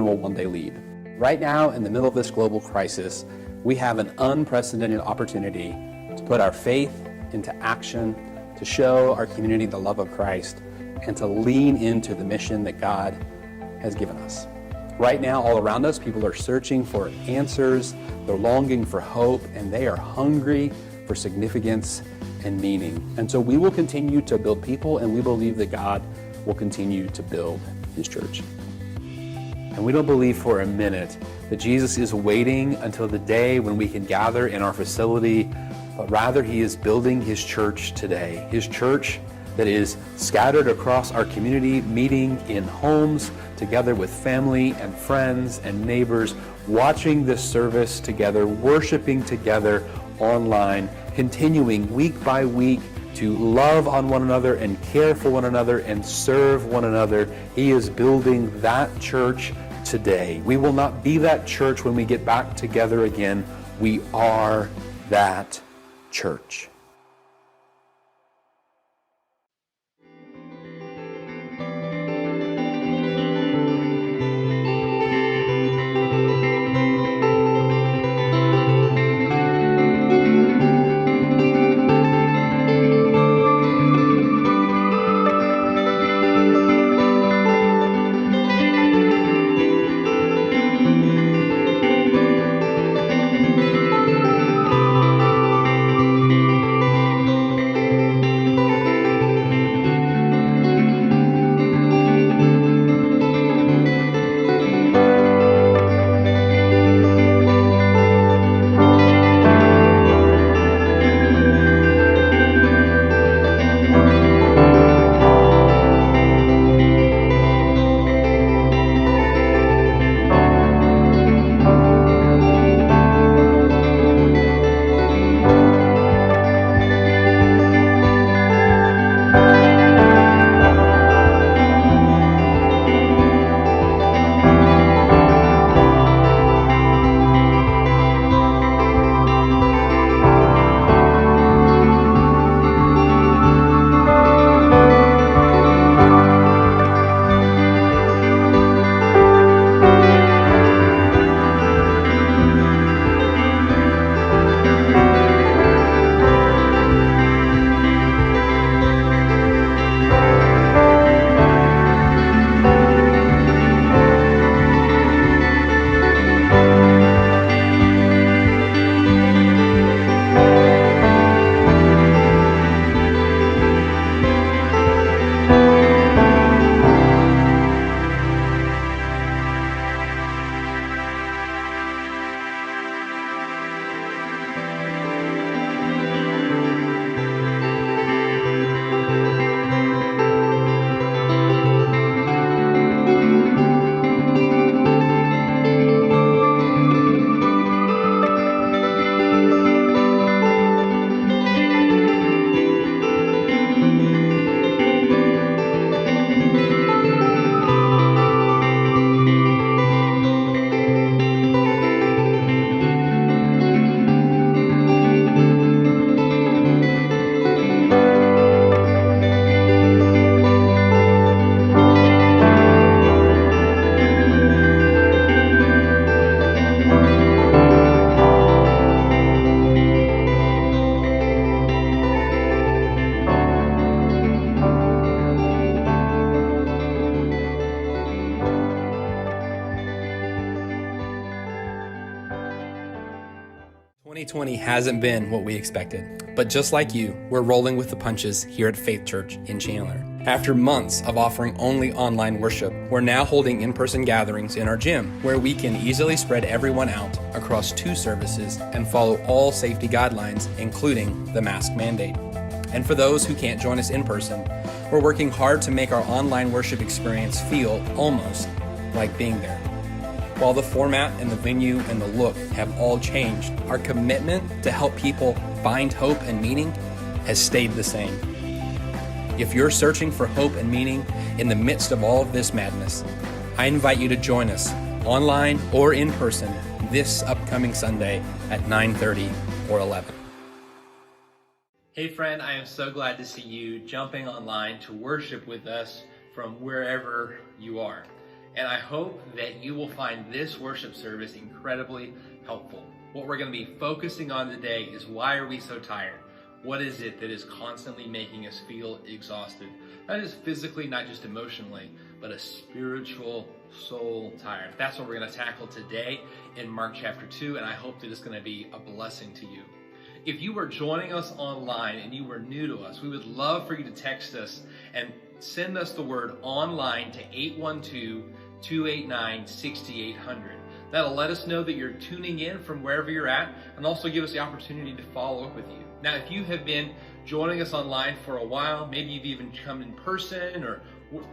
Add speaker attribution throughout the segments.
Speaker 1: will one day lead. Right now, in the middle of this global crisis, we have an unprecedented opportunity to put our faith into action, to show our community the love of Christ, and to lean into the mission that God has given us. Right now, all around us, people are searching for answers, they're longing for hope, and they are hungry for significance and meaning. And so we will continue to build people, and we believe that God will continue to build His church. And we don't believe for a minute that Jesus is waiting until the day when we can gather in our facility, but rather He is building His church today. His church that is scattered across our community, meeting in homes, together with family and friends and neighbors, watching this service together, worshiping together online, continuing week by week to love on one another and care for one another and serve one another. He is building that church today. We will not be that church when we get back together again. We are that church.
Speaker 2: Hasn't been what we expected. But just like you, we're rolling with the punches here at Faith Church in Chandler. After months of offering only online worship, we're now holding in-person gatherings in our gym, where we can easily spread everyone out across 2 services and follow all safety guidelines, including the mask mandate. And for those who can't join us in person, we're working hard to make our online worship experience feel almost like being there. While the format and the venue and the look have all changed, our commitment to help people find hope and meaning has stayed the same. If you're searching for hope and meaning in the midst of all of this madness, I invite you to join us online or in person this upcoming Sunday at 9:30 or 11.
Speaker 3: Hey friend, I am so glad to see you jumping online to worship with us from wherever you are. And I hope that you will find this worship service incredibly helpful. What we're going to be focusing on today is, why are we so tired? What is it that is constantly making us feel exhausted? Not just physically, not just emotionally, but a spiritual soul tired. That's what we're going to tackle today in Mark chapter 2, and I hope that it's going to be a blessing to you. If you are joining us online and you were new to us, we would love for you to text us and send us the word online to 812-289-6800. That'll let us know that you're tuning in from wherever you're at, and also give us the opportunity to follow up with you. Now, if you have been joining us online for a while, maybe you've even come in person, or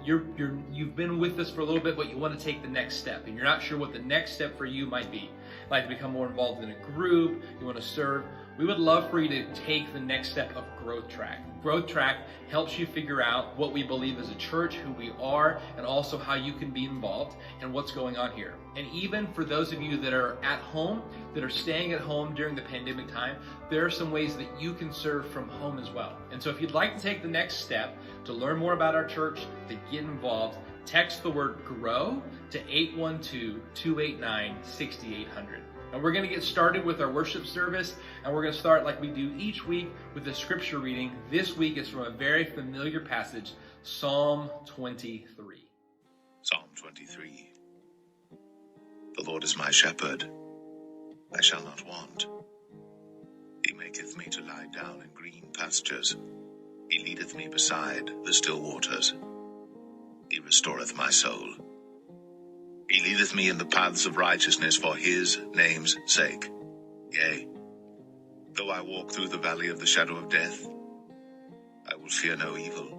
Speaker 3: you've been with us for a little bit, but you want to take the next step, and you're not sure what the next step for you might be. Like to become more involved in a group, you want to serve. We would love for you to take the next step of Growth Track. Growth Track helps you figure out what we believe as a church, who we are, and also how you can be involved and what's going on here. And even for those of you that are at home, that are staying at home during the pandemic time, there are some ways that you can serve from home as well. And so if you'd like to take the next step to learn more about our church, to get involved, text the word GROW to 812-289-6800. And we're going to get started with our worship service, and we're going to start like we do each week with the scripture reading. This week is from a very familiar passage, Psalm 23.
Speaker 4: Psalm 23. The Lord is my shepherd, I shall not want. He maketh me to lie down in green pastures. He leadeth me beside the still waters. He restoreth my soul. He leadeth me in the paths of righteousness for his name's sake. Yea, though I walk through the valley of the shadow of death, I will fear no evil,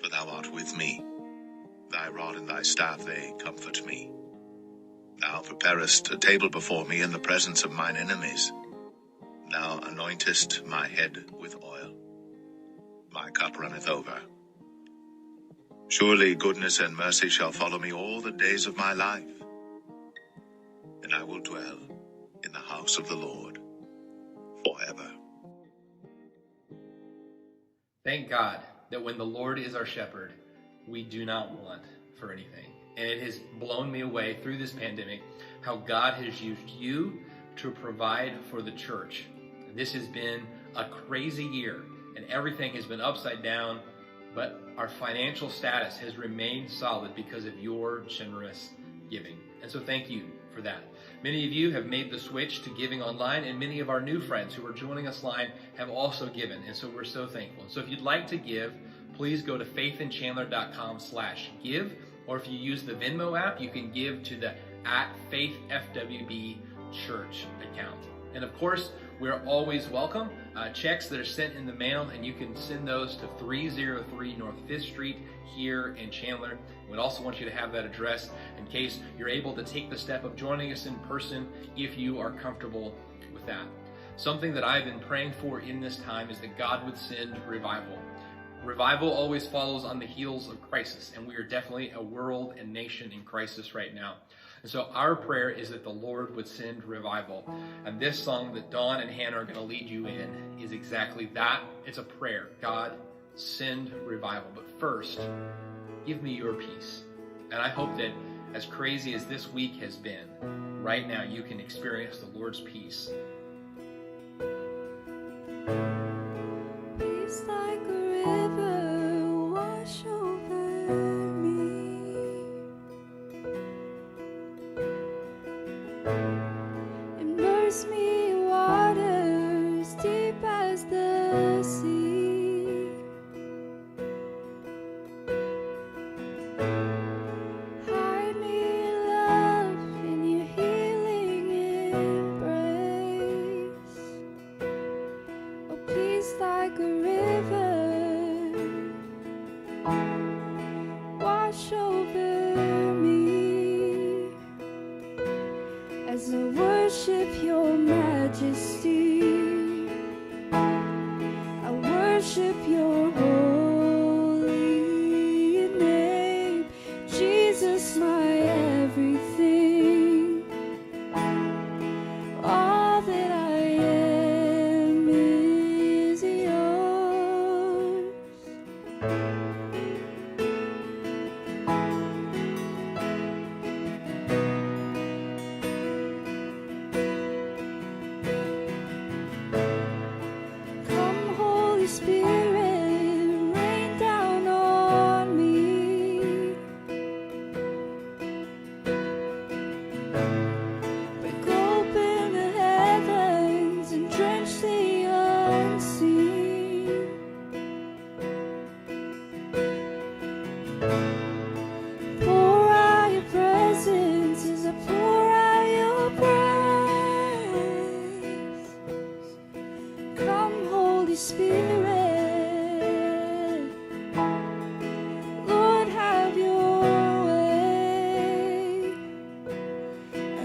Speaker 4: for thou art with me. Thy rod and thy staff, they comfort me. Thou preparest a table before me in the presence of mine enemies. Thou anointest my head with oil. My cup runneth over. Surely goodness and mercy shall follow me all the days of my life, and I will dwell in the house of the Lord forever.
Speaker 3: Thank God that when the Lord is our shepherd, we do not want for anything. And it has blown me away through this pandemic how God has used you to provide for the church. This has been a crazy year, and everything has been upside down, but our financial status has remained solid because of your generous giving. And so thank you for that. Many of you have made the switch to giving online, and many of our new friends who are joining us online have also given. And so we're so thankful. So if you'd like to give, please go to faithinchandler.com/give. Or if you use the Venmo app, you can give to the @FaithFWB church account. And of course, we're always welcome checks that are sent in the mail, and you can send those to 303 North 5th Street here in Chandler. We'd also want you to have that address in case you're able to take the step of joining us in person if you are comfortable with that. Something that I've been praying for in this time is that God would send revival. Revival always follows on the heels of crisis, and we are definitely a world and nation in crisis right now. And so our prayer is that the Lord would send revival. And this song that Dawn and Hannah are going to lead you in is exactly that. It's a prayer. God, send revival. But first, give me your peace. And I hope that as crazy as this week has been, right now you can experience the Lord's peace.
Speaker 5: Peace like a river wash over me. Immerse me in waters deep as the sea. Hide me in love in your healing embrace. Oh, peace like a river wash over me as I worship your majesty. I worship your holy name, Jesus, my everything. All that I am is yours.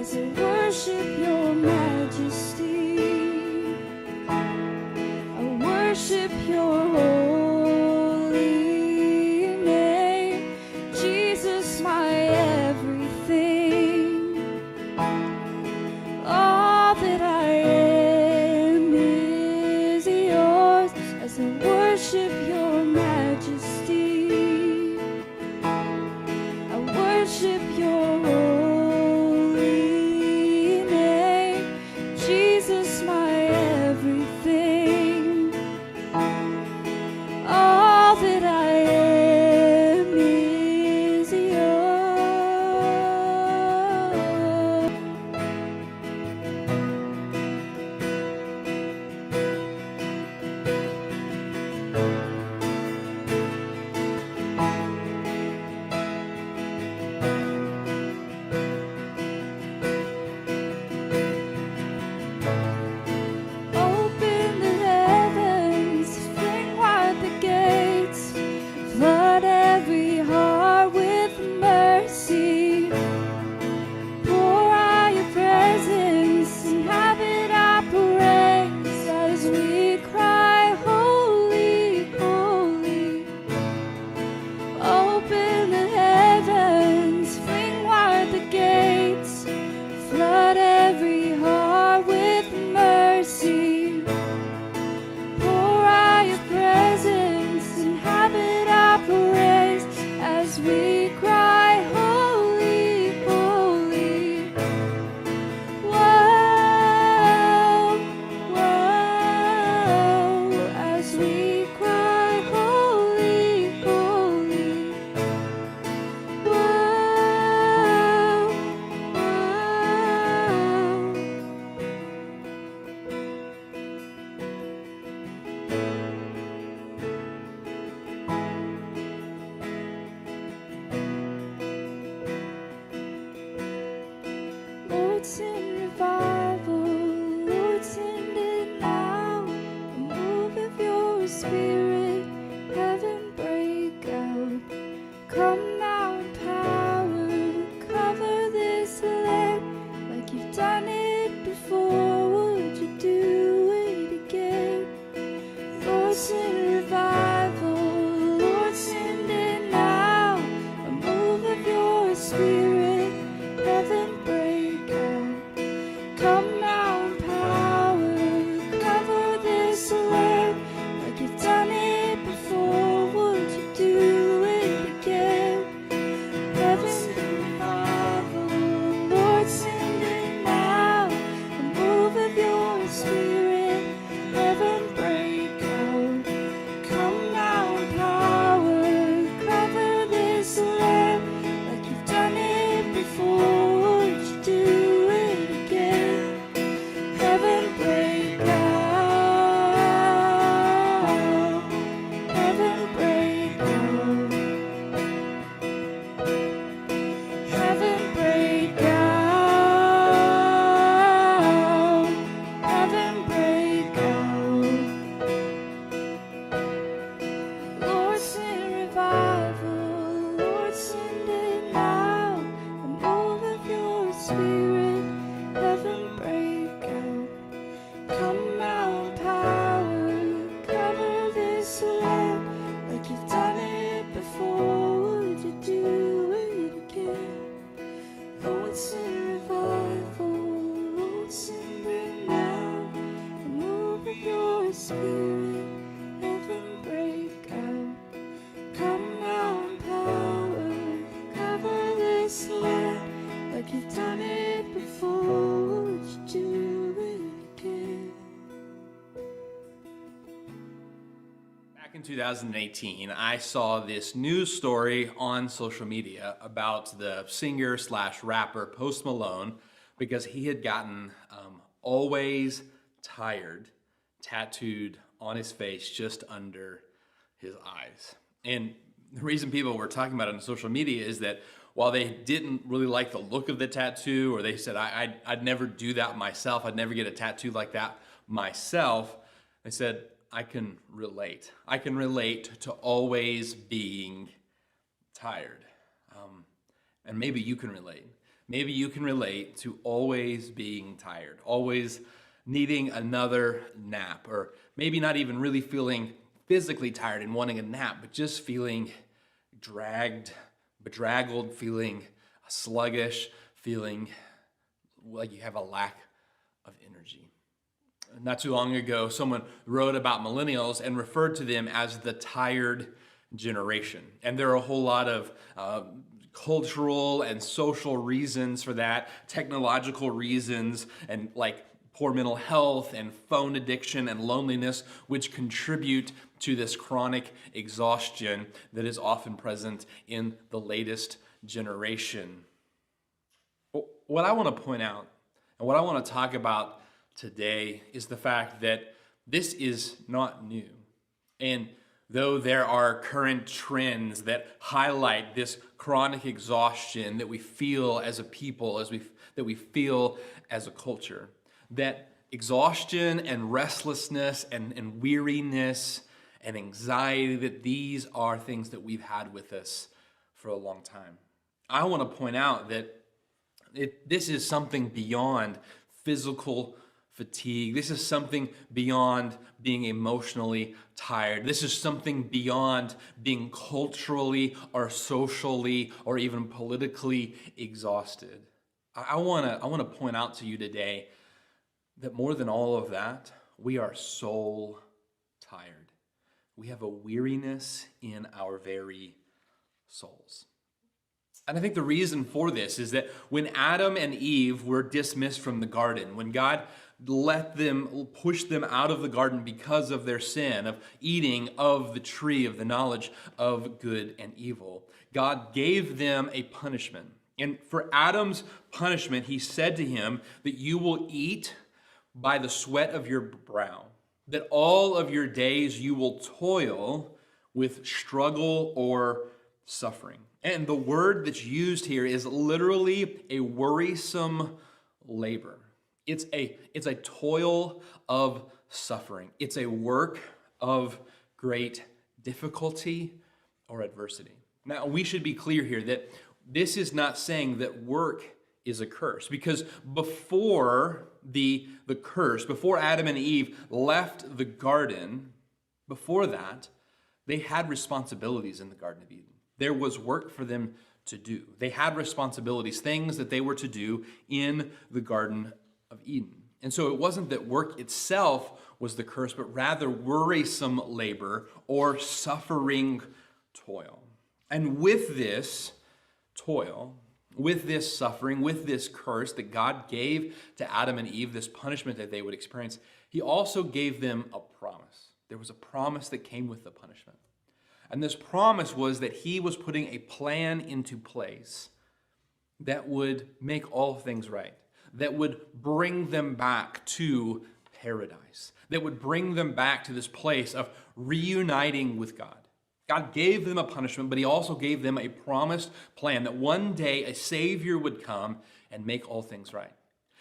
Speaker 5: as I worship your majesty. I worship your holy name, Jesus, my everything. All that I am is yours as I worship your majesty. I worship your holy name, Jesus, my everything. All that I am is yours. Open the heavens, fling wide the gates, flood every heart with mercy. Pour out your presence, inhabit our praise as we cry, holy, holy. Open the heavens, fling wide the gates, flood every heart with mercy. Pour out your presence, inhabit our praise as we cry, holy, holy. Whoa, whoa, as we cry, holy, holy. Whoa, whoa. Lord, send revival, Lord, send it now. A move of your spirit, heaven break out. Come now in power, cover this land like you've done it before. Would you do it again? Lord, send revival, Lord, send it now. A move of your spirit, heaven break out. Come now in power, cover this land like you've done it before. Would you do it again? Heaven revival, Lord, send it now. A move of your spirit, heaven break out. Come now in power, cover this land like you've done it before. Would you do it again? Heaven break out. Heaven break out. Heaven break out. Heaven break out. Lord, send revival, Lord, send it now. A move of your spirit, heaven break out. Come now in power, cover this land like you've done it before. Would you do it again? Lord, send revival, Lord, send it now. A move of your spirit, heaven break out. Come now in power, cover this land like you've done it before. Would you do it again?
Speaker 3: Back in 2018, I saw this news story on social media about the singer slash rapper Post Malone because he had gotten Always Tired tattooed on his face just under his eyes. And the reason people were talking about it on social media is that while they didn't really like the look of the tattoo, or they said, I'd never do that myself, I'd never get a tattoo like that myself, they said, I can relate. I can relate to always being tired. And maybe you can relate. maybe you can relate to always being tired, always needing another nap, or maybe not even really feeling physically tired and wanting a nap, but just feeling dragged, bedraggled, feeling sluggish, feeling like you have a lack of energy. Not too long ago, someone wrote about millennials and referred to them as the tired generation. And there are a whole lot of cultural and social reasons for that, technological reasons, and like poor mental health and phone addiction and loneliness, which contribute to this chronic exhaustion that is often present in the latest generation. What I want to point out and what I want to talk about today is the fact that this is not new. And though there are current trends that highlight this chronic exhaustion that we feel as a people, that we feel as a culture, that exhaustion and restlessness and weariness and anxiety, that these are things that we've had with us for a long time. I want to point out that this is something beyond physical fatigue. This is something beyond being emotionally tired. This is something beyond being culturally or socially or even politically exhausted. I want to point out to you today that more than all of that, we are soul tired. We have a weariness in our very souls. And I think the reason for this is that when Adam and Eve were dismissed from the garden, when God pushed them out of the garden because of their sin of eating of the tree of the knowledge of good and evil, God gave them a punishment. And for Adam's punishment, he said to him that you will eat by the sweat of your brow, that all of your days you will toil with struggle or suffering. And the word that's used here is literally a worrisome labor. It's a toil of suffering. It's a work of great difficulty or adversity. Now, we should be clear here that this is not saying that work is a curse, because before the curse, before Adam and Eve left the garden, before that, they had responsibilities in the Garden of Eden. There was work for them to do. They had responsibilities, things that they were to do in the Garden of Eden. And so it wasn't that work itself was the curse, but rather worrisome labor or suffering toil. And with this toil, with this suffering, with this curse that God gave to Adam and Eve, this punishment that they would experience, he also gave them a promise. There was a promise that came with the punishment. And this promise was that he was putting a plan into place that would make all things right, that would bring them back to paradise, that would bring them back to this place of reuniting with God. God gave them a punishment, but he also gave them a promised plan that one day a Savior would come and make all things right.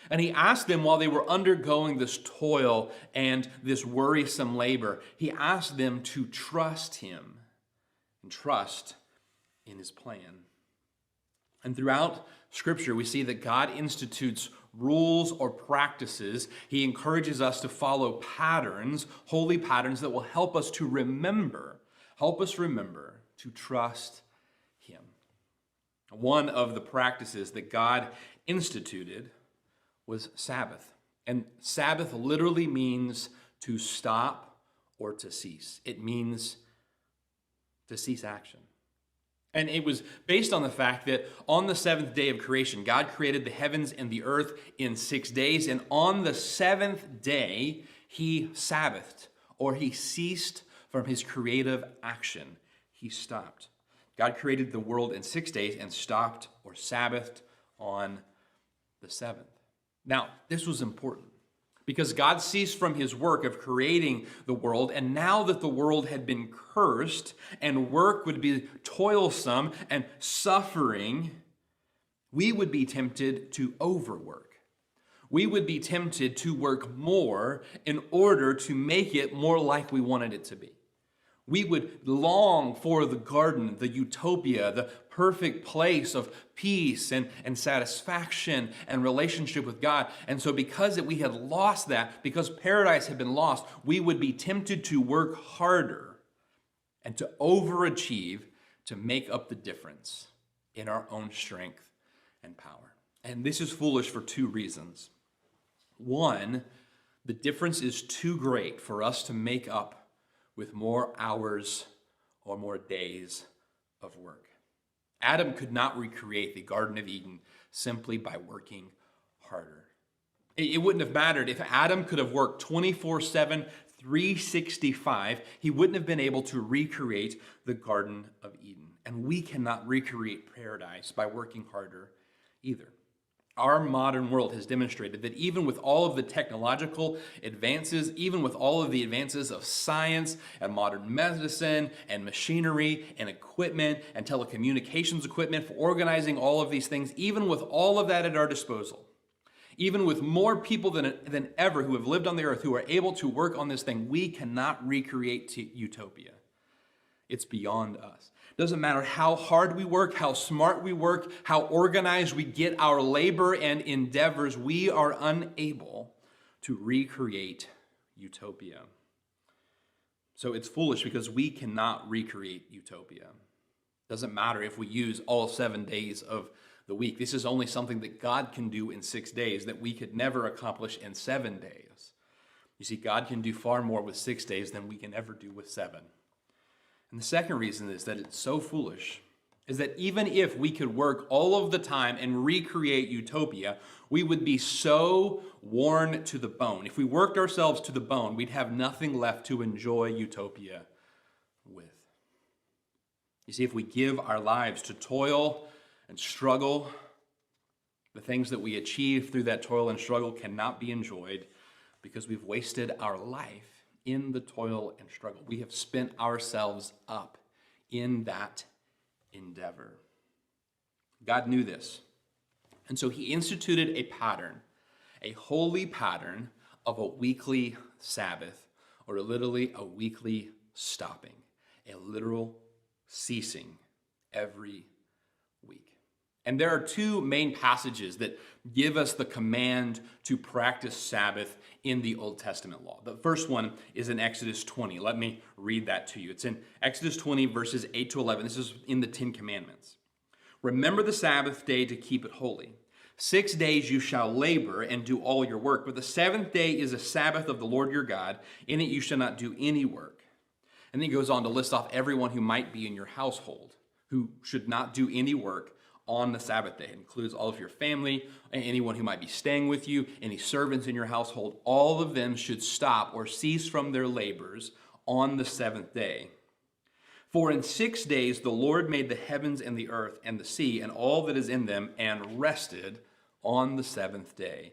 Speaker 3: And he asked them, while they were undergoing this toil and this worrisome labor, he asked them to trust him and trust in his plan. And throughout Scripture, we see that God institutes rules or practices. He encourages us to follow patterns, holy patterns that will help us remember to trust him. One of the practices that God instituted was Sabbath. And Sabbath literally means to stop or to cease. It means to cease action. And it was based on the fact that on the seventh day of creation, God created the heavens and the earth in 6 days. And on the seventh day, he Sabbathed, or he ceased from his creative action. He stopped. God created the world in 6 days and stopped or Sabbathed on the seventh. Now, this was important because God ceased from his work of creating the world, and now that the world had been cursed and work would be toilsome and suffering, we would be tempted to overwork. We would be tempted to work more in order to make it more like we wanted it to be.
Speaker 2: We would long for the garden, the utopia, the perfect place of peace and satisfaction and relationship with God. And so because we had lost that, because paradise had been lost, we would be tempted to work harder and to overachieve to make up the difference in our own strength and power. And this is foolish for two reasons. One, the difference is too great for us to make up with more hours or more days of work. Adam could not recreate the Garden of Eden simply by working harder. It wouldn't have mattered if Adam could have worked 24/7, 365, he wouldn't have been able to recreate the Garden of Eden. And we cannot recreate paradise by working harder either. Our modern world has demonstrated that even with all of the technological advances, even with all of the advances of science and modern medicine and machinery and equipment and telecommunications equipment for organizing all of these things, even with all of that at our disposal, even with more people than ever who have lived on the earth who are able to work on this thing, we cannot recreate utopia. It's beyond us. Doesn't matter how hard we work, how smart we work, how organized we get our labor and endeavors, we are unable to recreate utopia. So it's foolish because we cannot recreate utopia. Doesn't matter if we use all 7 days of the week. This is only something that God can do in 6 days that we could never accomplish in 7 days. You see, God can do far more with 6 days than we can ever do with 7. And the second reason is that it's so foolish is that even if we could work all of the time and recreate utopia, we would be so worn to the bone. If we worked ourselves to the bone, we'd have nothing left to enjoy utopia with. You see, if we give our lives to toil and struggle, the things that we achieve through that toil and struggle cannot be enjoyed because we've wasted our life in the toil and struggle. We have spent ourselves up in that endeavor. God knew this. And so he instituted a pattern, a holy pattern of a weekly Sabbath, or literally a weekly stopping, a literal ceasing every week. And there are two main passages that give us the command to practice Sabbath in the Old Testament law. The first one is in Exodus 20. Let me read that to you. It's in Exodus 20, verses 8 to 11. This is in the Ten Commandments. Remember the Sabbath day to keep it holy. 6 days you shall labor and do all your work, but the seventh day is a Sabbath of the Lord your God. In it you shall not do any work. And then he goes on to list off everyone who might be in your household, who should not do any work on the Sabbath day. It includes all of your family, anyone who might be staying with you, any servants in your household. All of them should stop or cease from their labors on the seventh day. For in 6 days the Lord made the heavens and the earth and the sea and all that is in them, and rested on the seventh day.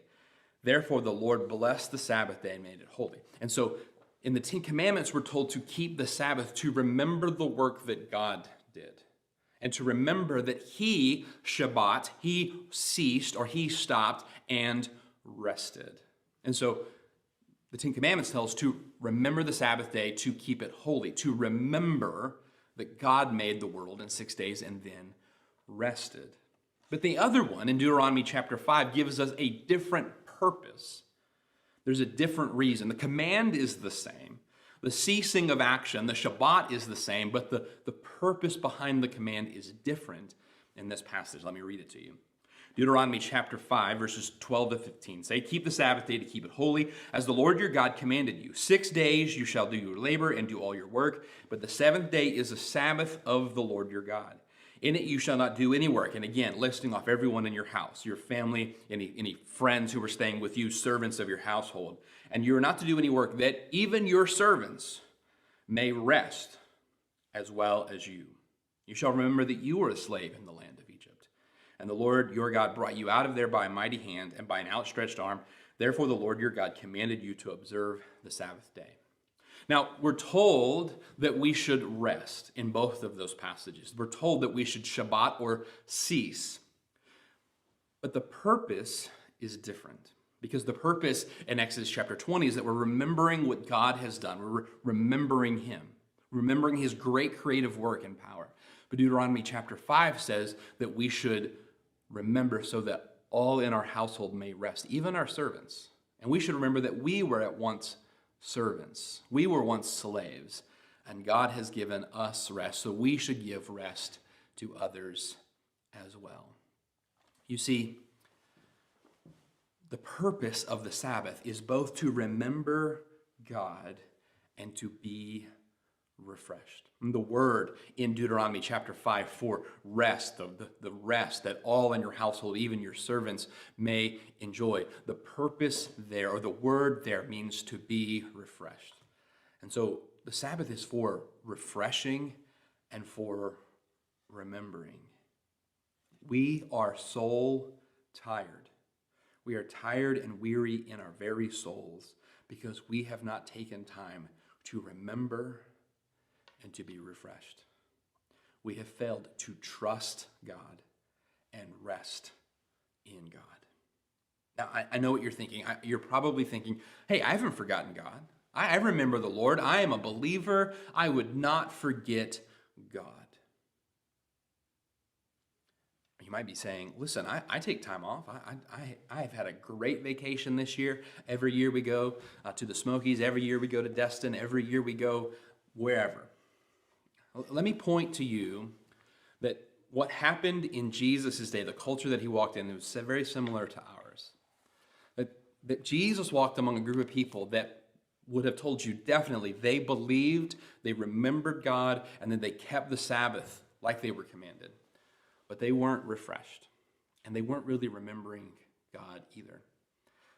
Speaker 2: Therefore the Lord blessed the Sabbath day and made it holy. And so in the Ten Commandments, we're told to keep the Sabbath, to remember the work that God did. And to remember that he, Shabbat, he ceased or he stopped and rested. And so the Ten Commandments tell us to remember the Sabbath day, to keep it holy, to remember that God made the world in 6 days and then rested. But the other one in Deuteronomy chapter 5 gives us a different purpose. There's a different reason. The command is the same. The ceasing of action, the Shabbat is the same, but the purpose behind the command is different in this passage. Let me read it to you. Deuteronomy chapter 5, verses 12 to 15 say, keep the Sabbath day to keep it holy, as the Lord your God commanded you. 6 days you shall do your labor and do all your work, but the seventh day is a Sabbath of the Lord your God. In it you shall not do any work. And again, listing off everyone in your house, your family, any friends who are staying with you, servants of your household. And you are not to do any work, that even your servants may rest as well as you. You shall remember that you were a slave in the land of Egypt. And the Lord your God brought you out of there by a mighty hand and by an outstretched arm. Therefore the Lord your God commanded you to observe the Sabbath day. Now, we're told that we should rest in both of those passages. We're told that we should Shabbat or cease. But the purpose is different. Because the purpose in Exodus chapter 20 is that we're remembering what God has done. We're remembering him. remembering his great creative work and power. But Deuteronomy chapter 5 says that we should remember so that all in our household may rest, even our servants. And we should remember that we were at once servants. We were once slaves, and God has given us rest, so we should give rest to others as well. You see, the purpose of the Sabbath is both to remember God and to be refreshed. And the word in Deuteronomy chapter 5 for rest, the rest that all in your household, even your servants, may enjoy. The purpose there, or the word there, means to be refreshed. And so the Sabbath is for refreshing and for remembering. We are soul tired. We are tired and weary in our very souls because we have not taken time to remember and to be refreshed. We have failed to trust God and rest in God. Now, I know what you're thinking. You're probably thinking, hey, I haven't forgotten God. I remember the Lord. I am a believer. I would not forget God. You might be saying, listen, I take time off. I have had a great vacation this year. Every year we go to the Smokies. Every year we go to Destin. Every year we go wherever. Let me point to you that what happened in Jesus' day, the culture that he walked in, was very similar to ours. That Jesus walked among a group of people that would have told you definitely they believed, they remembered God, and then they kept the Sabbath like they were commanded. But they weren't refreshed, and they weren't really remembering God either.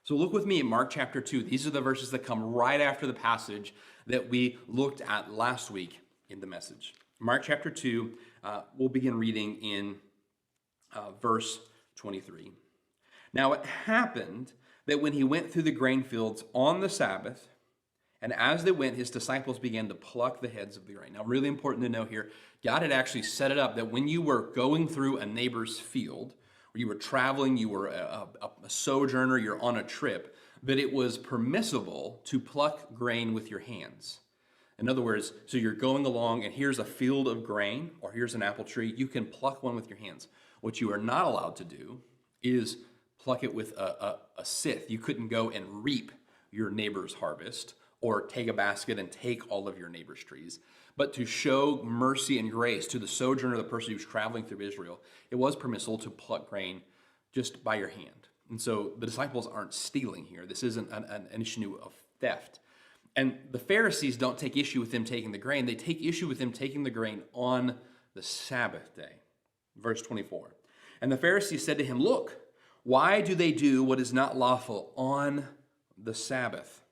Speaker 2: So look with me in Mark chapter 2. These are the verses that come right after the passage that we looked at last week in the message. Mark chapter 2, we'll begin reading in verse 23. Now it happened that when he went through the grain fields on the Sabbath, and as they went, his disciples began to pluck the heads of the grain. Now, really important to know here, God had actually set it up that when you were going through a neighbor's field, or you were traveling, you were a sojourner, you're on a trip, that it was permissible to pluck grain with your hands. In other words, so you're going along and here's a field of grain, or here's an apple tree, you can pluck one with your hands. What you are not allowed to do is pluck it with a scythe. You couldn't go and reap your neighbor's harvest, or take a basket and take all of your neighbor's trees. But to show mercy and grace to the sojourner, the person who's traveling through Israel, it was permissible to pluck grain just by your hand. And so the disciples aren't stealing here. This isn't an issue of theft. And the Pharisees don't take issue with them taking the grain. They take issue with them taking the grain on the Sabbath day. Verse 24. And the Pharisees said to him, look, why do they do what is not lawful on the Sabbath?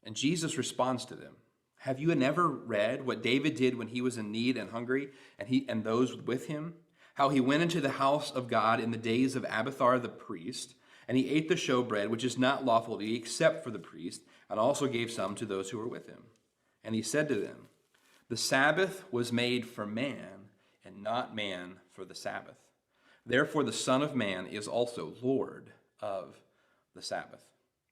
Speaker 2: And Jesus responds to them, have you never read what David did when he was in need and hungry, and those with him? How he went into the house of God in the days of Abiathar the priest, and he ate the showbread, which is not lawful to eat except for the priest, and also gave some to those who were with him. And he said to them, the Sabbath was made for man, and not man for the Sabbath. Therefore the Son of Man is also Lord of the Sabbath.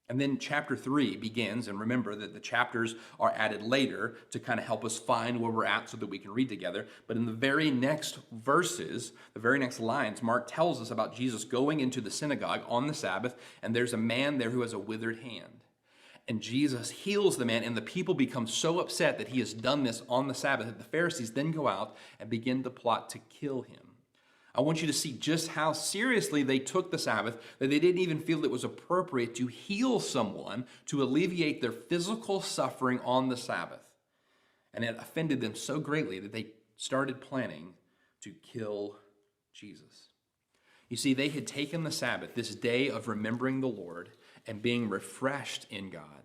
Speaker 2: And then chapter 3 begins, and remember that the chapters are added later to kind of help us find where we're at so that we can read together. But in the very next verses, the very next lines, Mark tells us about Jesus going into the synagogue on the Sabbath, and there's a man there who has a withered hand. And Jesus heals the man, and the people become so upset that he has done this on the Sabbath that the Pharisees then go out and begin to plot to kill him. I want you to see just how seriously they took the Sabbath, that they didn't even feel it was appropriate to heal someone to alleviate their physical suffering on the Sabbath. And it offended them so greatly that they started planning to kill Jesus. You see, they had taken the Sabbath, this day of remembering the Lord and being refreshed in God.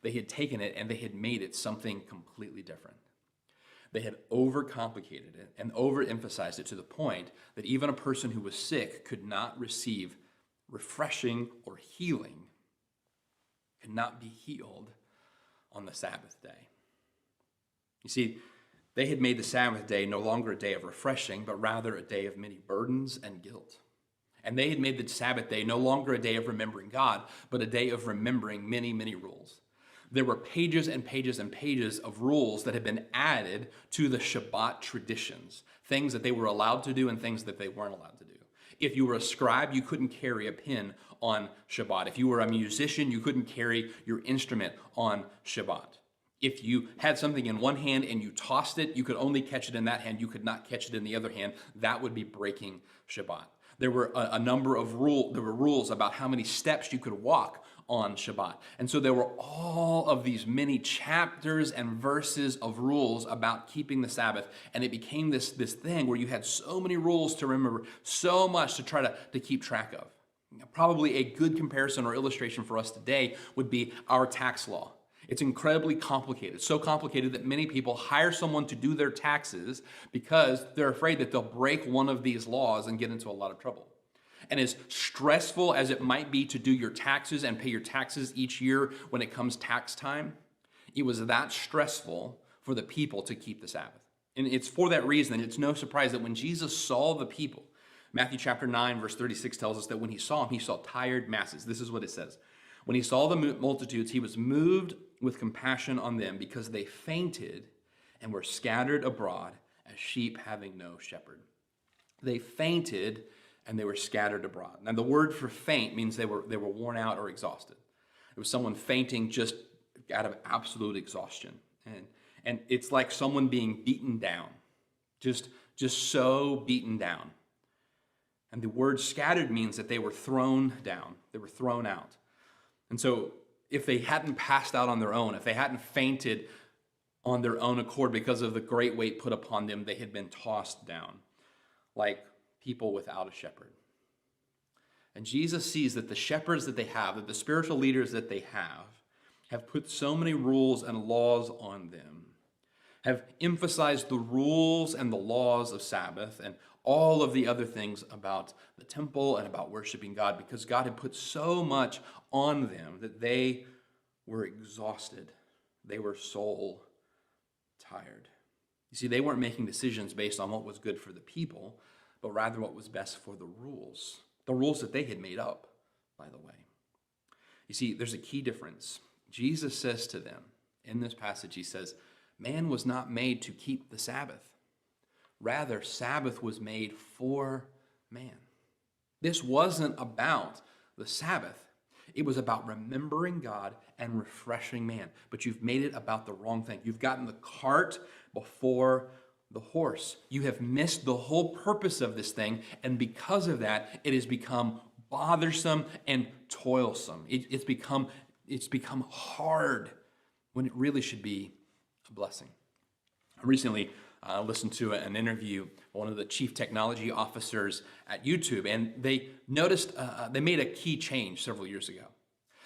Speaker 2: They had taken it and they had made it something completely different. They had overcomplicated it and overemphasized it to the point that even a person who was sick could not receive refreshing or healing, could not be healed on the Sabbath day. You see, they had made the Sabbath day no longer a day of refreshing, but rather a day of many burdens and guilt. And they had made the Sabbath day no longer a day of remembering God, but a day of remembering many, many rules. There were pages and pages and pages of rules that had been added to the Shabbat traditions, things that they were allowed to do and things that they weren't allowed to do. If you were a scribe, you couldn't carry a pen on Shabbat. If you were a musician, you couldn't carry your instrument on Shabbat. If you had something in one hand and you tossed it, you could only catch it in that hand. You could not catch it in the other hand. That would be breaking Shabbat. There were a number of rules about how many steps you could walk on Shabbat. And so there were all of these many chapters and verses of rules about keeping the Sabbath. And it became this thing where you had so many rules to remember, so much to try to keep track of. Probably a good comparison or illustration for us today would be our tax law. It's incredibly complicated, so complicated that many people hire someone to do their taxes because they're afraid that they'll break one of these laws and get into a lot of trouble. And as stressful as it might be to do your taxes and pay your taxes each year when it comes tax time, it was that stressful for the people to keep the Sabbath. And it's for that reason, and it's no surprise that when Jesus saw the people, Matthew chapter 9, verse 36 tells us that when he saw them, he saw tired masses. This is what it says. When he saw the multitudes, he was moved with compassion on them because they fainted and were scattered abroad as sheep having no shepherd. They fainted and they were scattered abroad. Now the word for faint means they were worn out or exhausted. It was someone fainting just out of absolute exhaustion. And it's like someone being beaten down, just so beaten down. And the word scattered means that they were thrown down. They were thrown out. And so if they hadn't passed out on their own, if they hadn't fainted on their own accord because of the great weight put upon them, they had been tossed down like people without a shepherd. And Jesus sees that the shepherds that they have, that the spiritual leaders that they have put so many rules and laws on them, have emphasized the rules and the laws of Sabbath and all of the other things about the temple and about worshiping God, because God had put so much on them that they were exhausted. They were soul tired. You see, they weren't making decisions based on what was good for the people, but rather what was best for the rules that they had made up, by the way. You see, there's a key difference. Jesus says to them in this passage, he says, man was not made to keep the Sabbath. Rather, Sabbath was made for man. This wasn't about the Sabbath. It was about remembering God and refreshing man. But you've made it about the wrong thing. You've gotten the cart before the horse. You have missed the whole purpose of this thing, and because of that, it has become bothersome and toilsome. It's become hard when it really should be a blessing. I recently listened to an interview with one of the chief technology officers at YouTube, and they noticed they made a key change several years ago.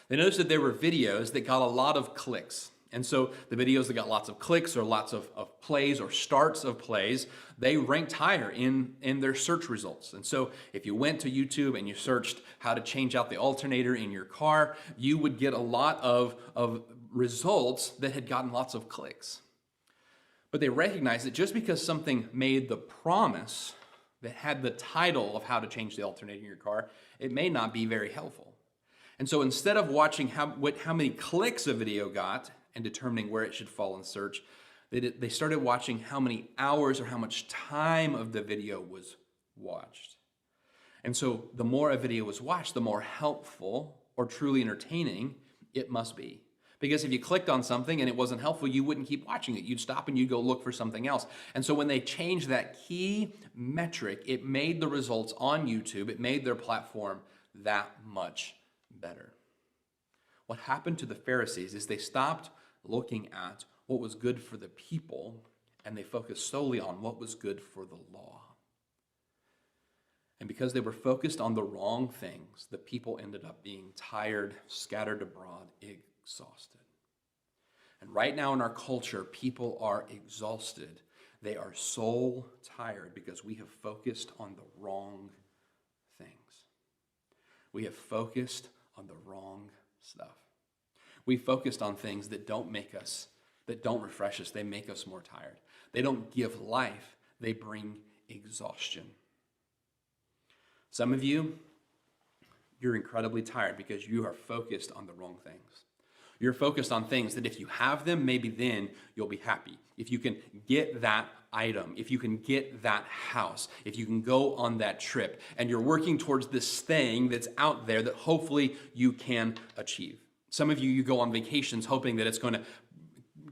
Speaker 2: They noticed that there were videos that got a lot of clicks. And so the videos that got lots of clicks or lots of plays or starts of plays, they ranked higher in their search results. And so if you went to YouTube and you searched how to change out the alternator in your car, you would get a lot of results that had gotten lots of clicks. But they recognized that just because something made the promise that had the title of how to change the alternator in your car, it may not be very helpful. And so instead of watching how many clicks a video got and determining where it should fall in search, they started watching how many hours or how much time of the video was watched. And so the more a video was watched, the more helpful or truly entertaining it must be. Because if you clicked on something and it wasn't helpful, you wouldn't keep watching it. You'd stop and you'd go look for something else. And so when they changed that key metric, it made the results on YouTube, it made their platform that much better. What happened to the Pharisees is they stopped looking at what was good for the people and they focused solely on what was good for the law. And because they were focused on the wrong things, the people ended up being tired, scattered abroad, exhausted. And right now in our culture, people are exhausted. They are soul tired because we have focused on the wrong things. We have focused on the wrong stuff. We focused on things that don't refresh us. They make us more tired. They don't give life. They bring exhaustion. Some of you, you're incredibly tired because you are focused on the wrong things. You're focused on things that if you have them, maybe then you'll be happy. If you can get that item, if you can get that house, if you can go on that trip, and you're working towards this thing that's out there that hopefully you can achieve. Some of you go on vacations hoping that it's going to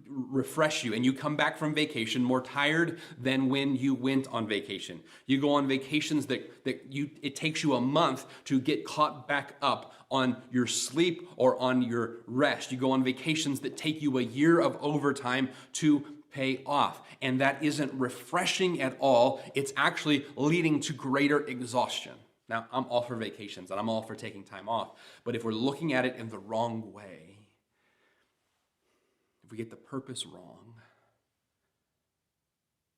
Speaker 2: refresh you, and you come back from vacation more tired than when you went on vacation. You go on vacations it takes you a month to get caught back up on your sleep or on your rest. You go on vacations that take you a year of overtime to pay off, and that isn't refreshing at all. It's actually leading to greater exhaustion. Now, I'm all for vacations and I'm all for taking time off, but if we're looking at it in the wrong way, if we get the purpose wrong,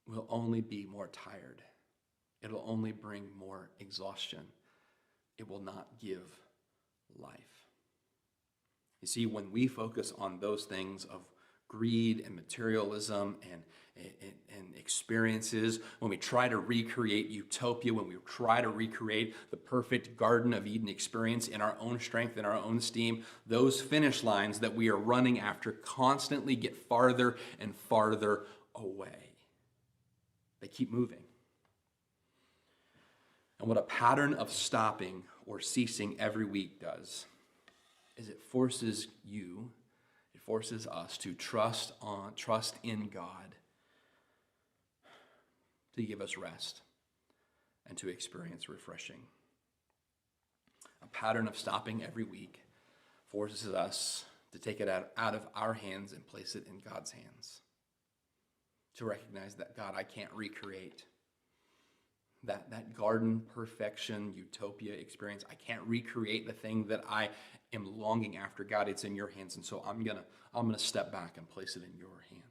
Speaker 2: we'll only be more tired. It'll only bring more exhaustion. It will not give life. You see, when we focus on those things of greed and materialism and experiences, when we try to recreate utopia, when we try to recreate the perfect Garden of Eden experience in our own strength, in our own steam, those finish lines that we are running after constantly get farther and farther away. They keep moving. And what a pattern of stopping or ceasing every week does is it forces us to trust in God to give us rest and to experience refreshing. A pattern of stopping every week forces us to take it out of our hands and place it in God's hands. To recognize that, God, I can't recreate that garden perfection utopia experience. I can't recreate the thing that I am longing after. God, it's in your hands, and so I'm gonna step back and place it in your hands.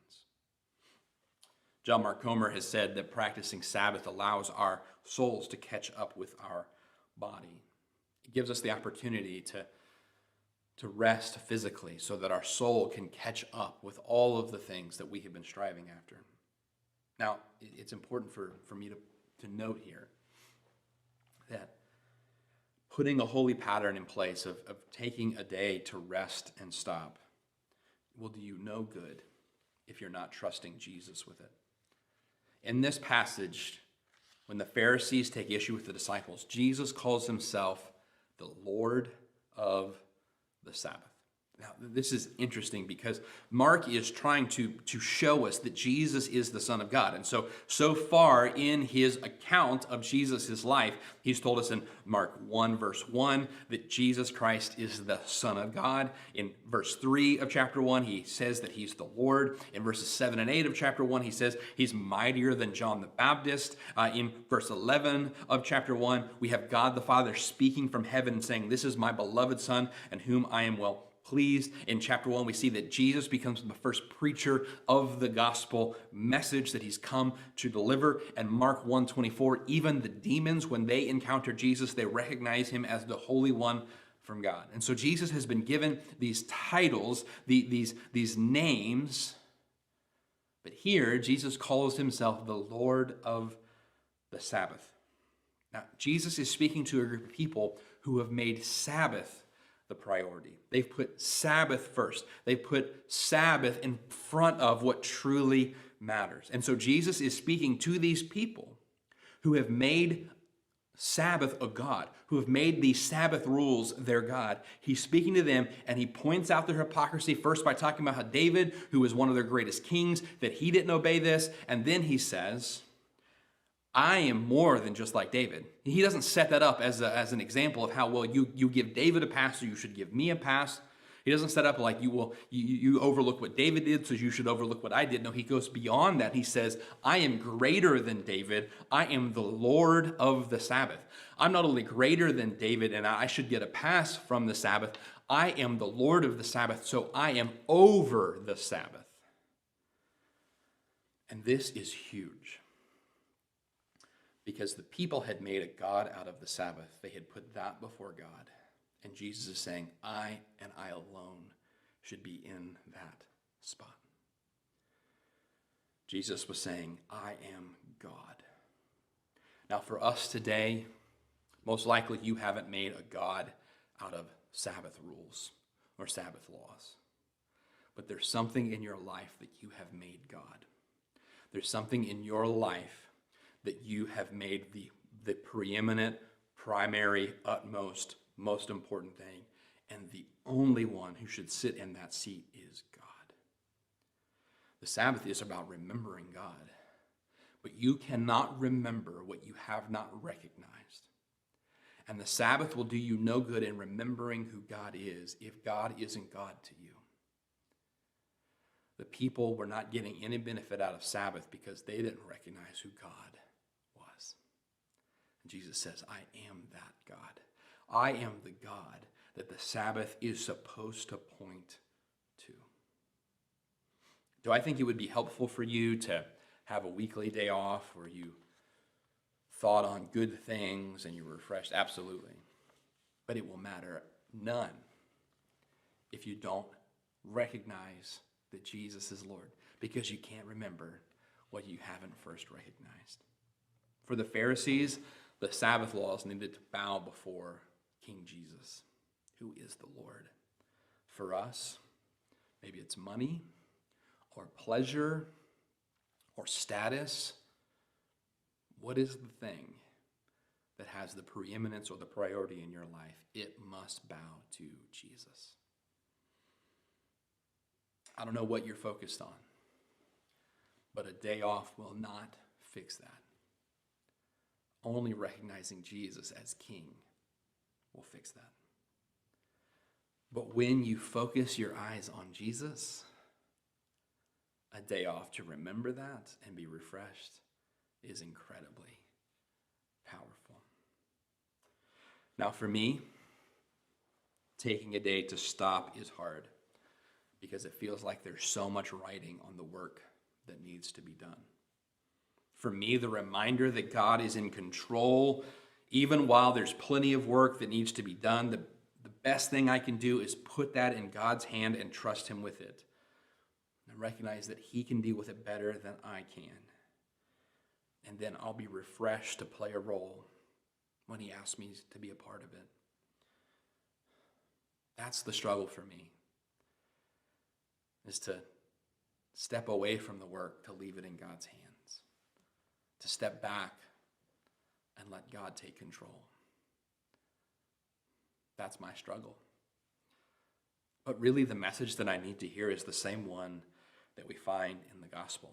Speaker 2: John Mark Comer has said that practicing Sabbath allows our souls to catch up with our body. It gives us the opportunity to rest physically so that our soul can catch up with all of the things that we have been striving after. Now, it's important for me to note here that putting a holy pattern in place of taking a day to rest and stop will do you no good if you're not trusting Jesus with it. In this passage, when the Pharisees take issue with the disciples, Jesus calls himself the Lord of the Sabbath. Now, this is interesting because Mark is trying to show us that Jesus is the Son of God. And so far in his account of Jesus' life, he's told us in Mark 1, verse 1, that Jesus Christ is the Son of God. In verse 3 of chapter 1, he says that he's the Lord. In verses 7 and 8 of chapter 1, he says he's mightier than John the Baptist. In verse 11 of chapter 1, we have God the Father speaking from heaven saying, "This is my beloved Son, in whom I am well pleased." In chapter 1, we see that Jesus becomes the first preacher of the gospel message that he's come to deliver. And Mark 1:24, even the demons, when they encounter Jesus, they recognize him as the Holy One from God. And so Jesus has been given these titles, these names. But here, Jesus calls himself the Lord of the Sabbath. Now, Jesus is speaking to a group of people who have made Sabbath the priority. They've put Sabbath first. They put Sabbath in front of what truly matters. And so Jesus is speaking to these people who have made Sabbath a god, who have made these Sabbath rules their God. He's speaking to them, and he points out their hypocrisy first by talking about how David, who was one of their greatest kings, that he didn't obey this. And then he says, I am more than just like David. He doesn't set that up as an example of how, well, you give David a pass, so you should give me a pass. He doesn't set up like you overlook what David did, so you should overlook what I did. No, he goes beyond that. He says, I am greater than David. I am the Lord of the Sabbath. I'm not only greater than David, and I should get a pass from the Sabbath. I am the Lord of the Sabbath, so I am over the Sabbath. And this is huge. Because the people had made a god out of the Sabbath. They had put that before God. And Jesus is saying, I and I alone should be in that spot. Jesus was saying, I am God. Now for us today, most likely you haven't made a god out of Sabbath rules or Sabbath laws. but there's something in your life that you have made God. There's something in your life that you have made the preeminent, primary, utmost, most important thing. And the only one who should sit in that seat is God. The Sabbath is about remembering God. But you cannot remember what you have not recognized. And the Sabbath will do you no good in remembering who God is if God isn't God to you. The people were not getting any benefit out of Sabbath because they didn't recognize who God was. And Jesus says, I am that God. I am the God that the Sabbath is supposed to point to. Do I think it would be helpful for you to have a weekly day off where you thought on good things and you were refreshed? Absolutely. But it will matter none if you don't recognize that Jesus is Lord, because you can't remember what you haven't first recognized. For the Pharisees, the Sabbath laws needed to bow before King Jesus, who is the Lord. For us, maybe it's money or pleasure or status. What is the thing that has the preeminence or the priority in your life? It must bow to Jesus. I don't know what you're focused on, but a day off will not fix that. Only recognizing Jesus as King will fix that. But when you focus your eyes on Jesus, a day off to remember that and be refreshed is incredibly powerful. Now for me, taking a day to stop is hard because it feels like there's so much writing on the work that needs to be done. For me, the reminder that God is in control, even while there's plenty of work that needs to be done, the best thing I can do is put that in God's hand and trust Him with it. And recognize that He can deal with it better than I can. And then I'll be refreshed to play a role when He asks me to be a part of it. That's the struggle for me, is to step away from the work, to leave it in God's hands, to step back and let God take control. That's my struggle. But really the message that I need to hear is the same one that we find in the gospel.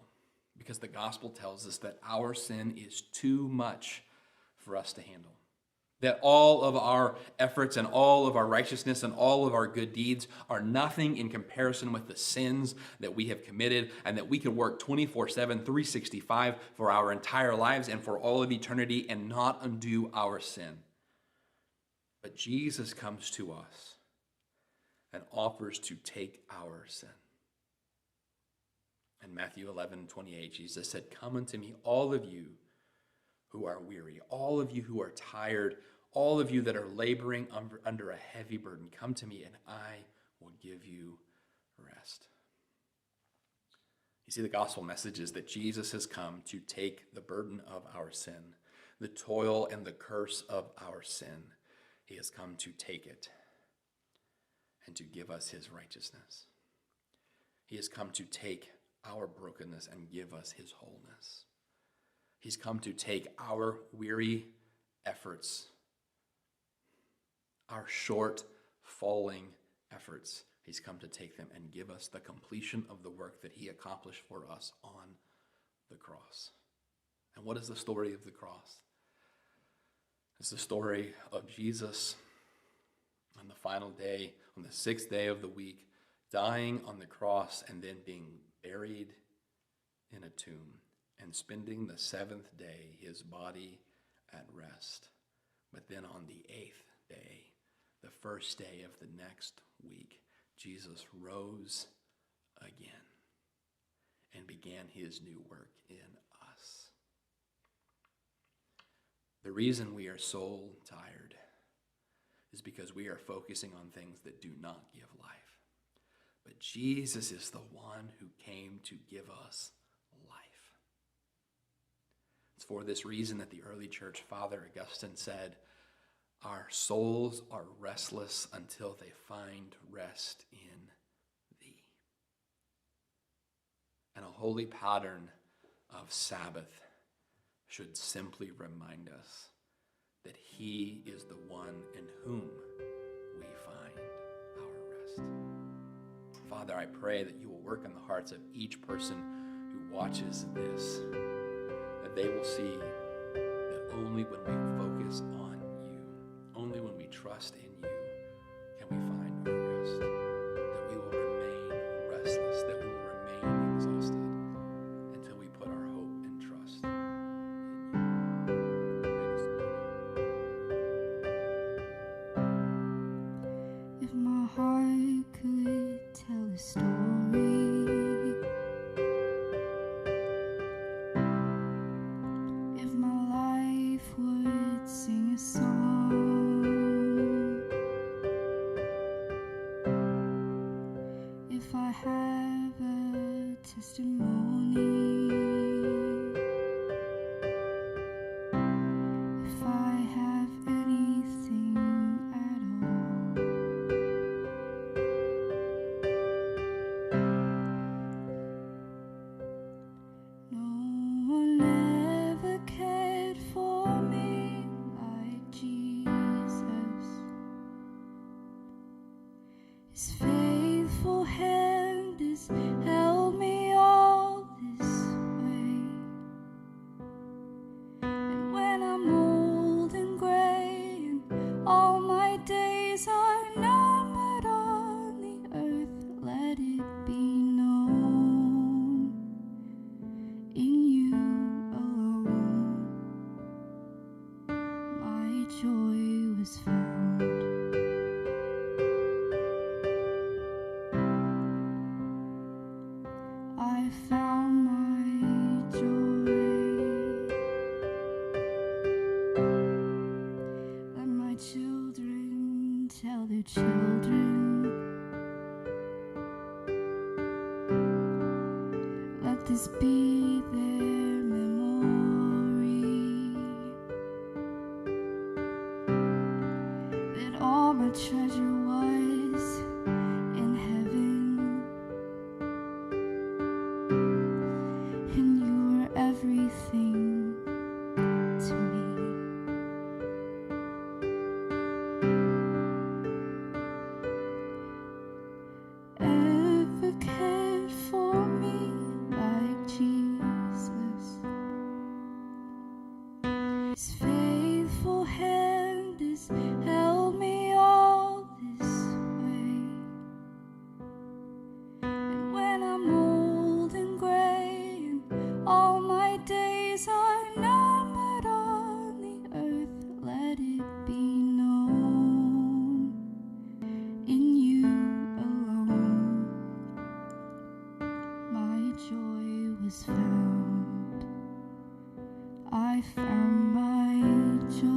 Speaker 2: Because the gospel tells us that our sin is too much for us to handle. That all of our efforts and all of our righteousness and all of our good deeds are nothing in comparison with the sins that we have committed, and that we can work 24/7, 365 for our entire lives and for all of eternity and not undo our sin. But Jesus comes to us and offers to take our sin. In Matthew 11:28, Jesus said, "Come unto me, all of you who are weary, all of you who are tired, all of you that are laboring under a heavy burden, come to me and I will give you rest." You see, the gospel message is that Jesus has come to take the burden of our sin, the toil and the curse of our sin. He has come to take it and to give us His righteousness. He has come to take our brokenness and give us His wholeness. He's come to take our weary efforts, our short, falling efforts. He's come to take them and give us the completion of the work that He accomplished for us on the cross. And what is the story of the cross? It's the story of Jesus on the final day, on the 6th day of the week, dying on the cross and then being buried in a tomb, and spending the 7th day, His body at rest. But then on the 8th day, the first day of the next week, Jesus rose again and began His new work in us. The reason we are so tired is because we are focusing on things that do not give life. But Jesus is the one who came to give us life. It's for this reason that the early church father Augustine said, "Our souls are restless until they find rest in Thee."
Speaker 3: and a holy pattern of Sabbath should simply remind us that He is the one in whom we find our rest. Father, I pray that you will work in the hearts of each person who watches this, that they will see that only when we focus on you, only when we trust in you, can we find our rest, that we will remain restless, that we will remain exhausted until we put our hope and trust in you.
Speaker 5: If my heart could tell a story, if my life would sing a song, if I have a testimony, if I have anything at all, no one ever cared for me like Jesus. His faithful hand has held me all this way. And when I'm old and gray and all my days are numbered on the earth, let it be known in you alone my joy was found. I found my joy. Let my children tell their children. Let this be their memory, that all my treasure was in heaven, and you were everything to me. Ever cared for me like Jesus? His faithful hand has held me all this way. And when I'm old and gray and all my days are numbered on the earth, let it be known in you alone my joy was found. I found my joy.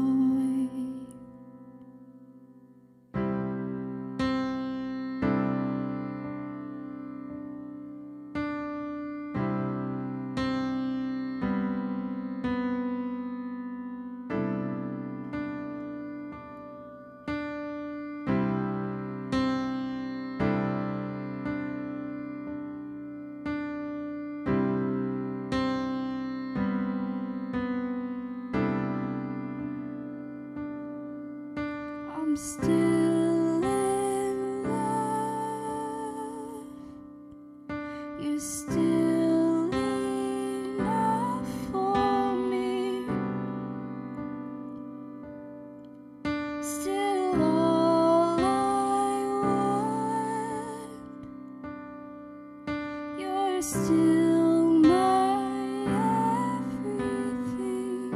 Speaker 5: I'm still in love. You're still enough for me. Still all I want. You're still my everything.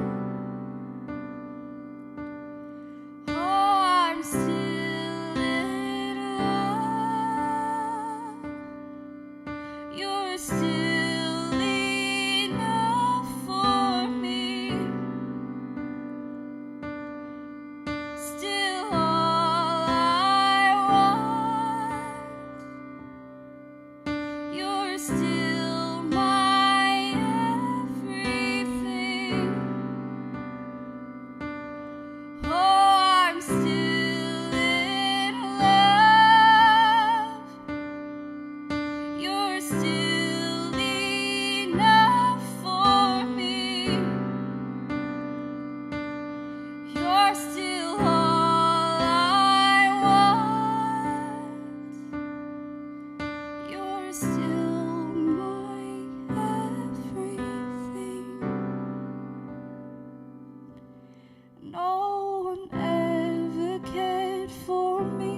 Speaker 5: Oh, I'm still for me.